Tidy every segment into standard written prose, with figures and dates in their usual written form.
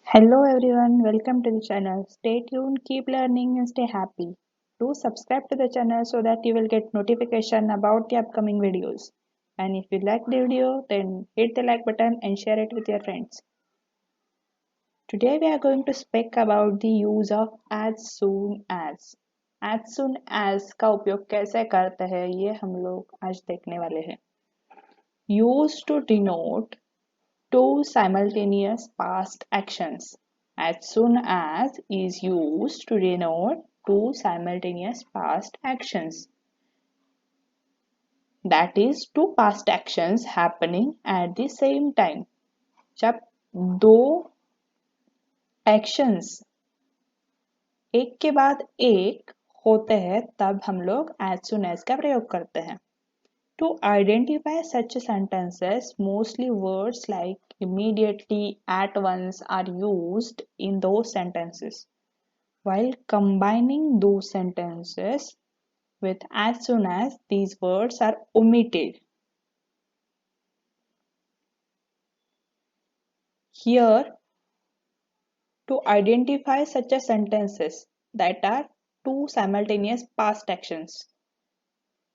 Hello everyone, welcome to the channel. Stay tuned, keep learning and stay happy. Do subscribe to the channel so that you will get notification about the upcoming videos. And if you like the video, then hit the like button and share it with your friends. Today we are going to speak about the use of as soon as. As soon as का उपयोग कैसे करते हैं ये हम लोग आज देखने वाले हैं. Used to denote two simultaneous past actions. As soon as is used to denote two simultaneous past actions. That is, two past actions happening at the same time. जब दो actions एक के बाद एक होते हैं तब हम लोग as soon as का प्रयोग करते हैं. To identify such sentences, mostly words like immediately, at once are used in those sentences. While combining those sentences with as soon as, these words are omitted. Here, to identify such sentences that are two simultaneous past actions,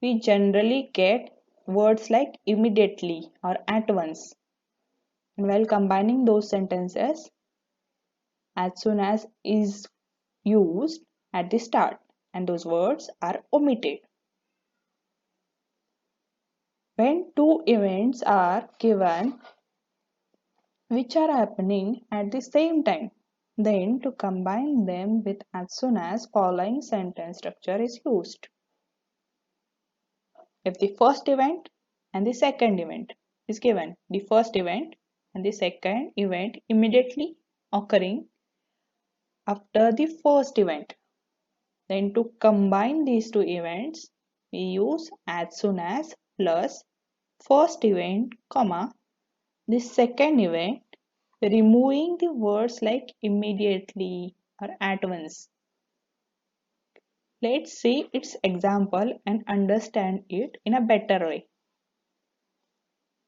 we generally get words like immediately or at once. And while combining those sentences, as soon as is used at the start and those words are omitted. When two events are given which are happening at the same time, then to combine them with as soon as, following sentence structure is used. If the first event and the second event is given, the first event and the second event immediately occurring after the first event, then to combine these two events, we use as soon as plus first event, comma, the second event, removing the words like immediately or at once. Let's see its example and understand it in a better way.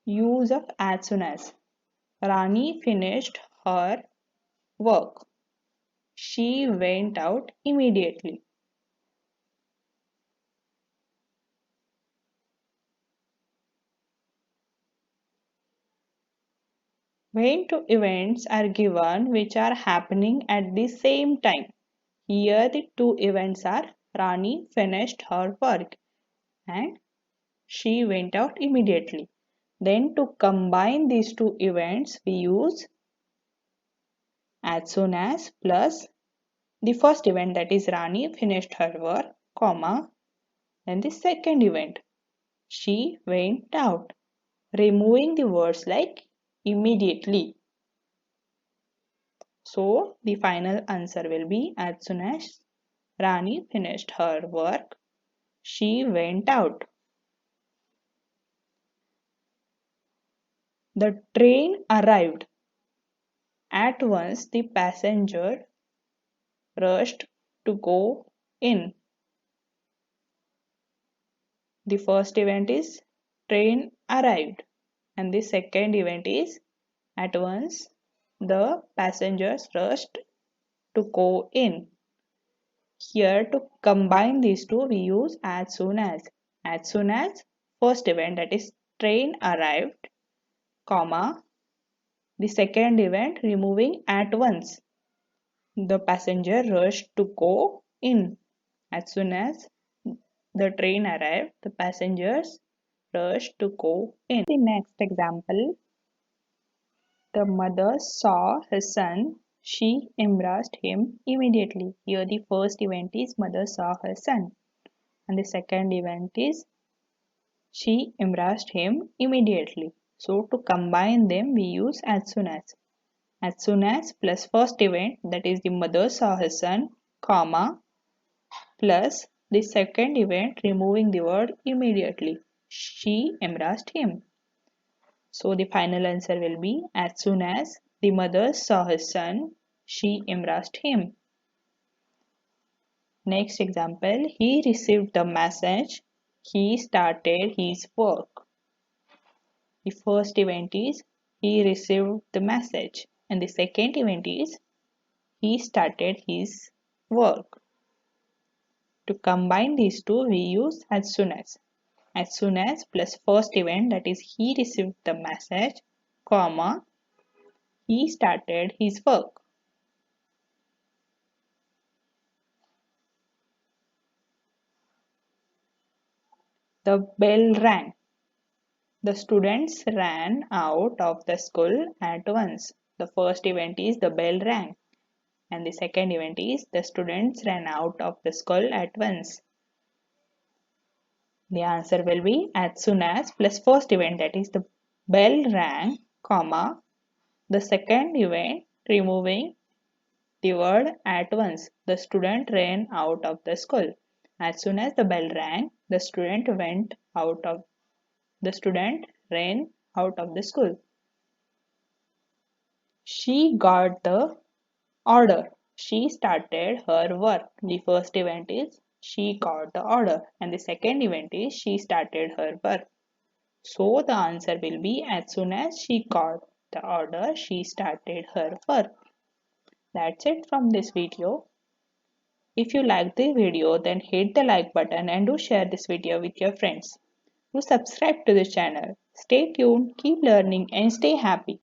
Use of as soon as. Rani finished her work. She went out immediately. When two events are given which are happening at the same time, here the two events are Rani finished her work and she went out immediately. Then to combine these two events, we use as soon as plus the first event, that is Rani finished her work, comma, then the second event, she went out, removing the words like immediately. So the final answer will be as soon as Rani finished her work, she went out. The train arrived. At once the passenger rushed to go in. The first event is train arrived and the second event is at once the passengers rushed to go in. Here to combine these two we use as soon as. As soon as first event, that is train arrived, comma, the second event removing at once, the passenger rushed to go in. As soon as the train arrived, the passengers rushed to go in. The next example, the mother saw his son. She embraced him immediately. Here the first event is mother saw her son and the second event is she embraced him immediately. So to combine them we use as soon as. As soon as plus first event, that is the mother saw her son, comma, plus the second event removing the word immediately, she embraced him. So the final answer will be as soon as the mother saw her son, she embraced him. Next example, he received the message, he started his work. The first event is he received the message And the second event is he started his work. To combine these two, we use as soon as. As soon as plus first event, that is he received the message, comma, he started his work. The bell rang. The students ran out of the school at once. The first event is the bell rang, and the second event is the students ran out of the school at once. The answer will be as soon as plus first event, that is the bell rang, comma, the second event removing the word at once. The student ran out of the school. As soon as the bell rang, the student ran out of the school. She got the order. She started her work. The first event is she got the order, and the second event is she started her work. So the answer will be as soon as she got the order, she started her work. That's it from this video. If you like the video, then hit the like button and do share this video with your friends. Do subscribe to the channel. Stay tuned, keep learning and stay happy.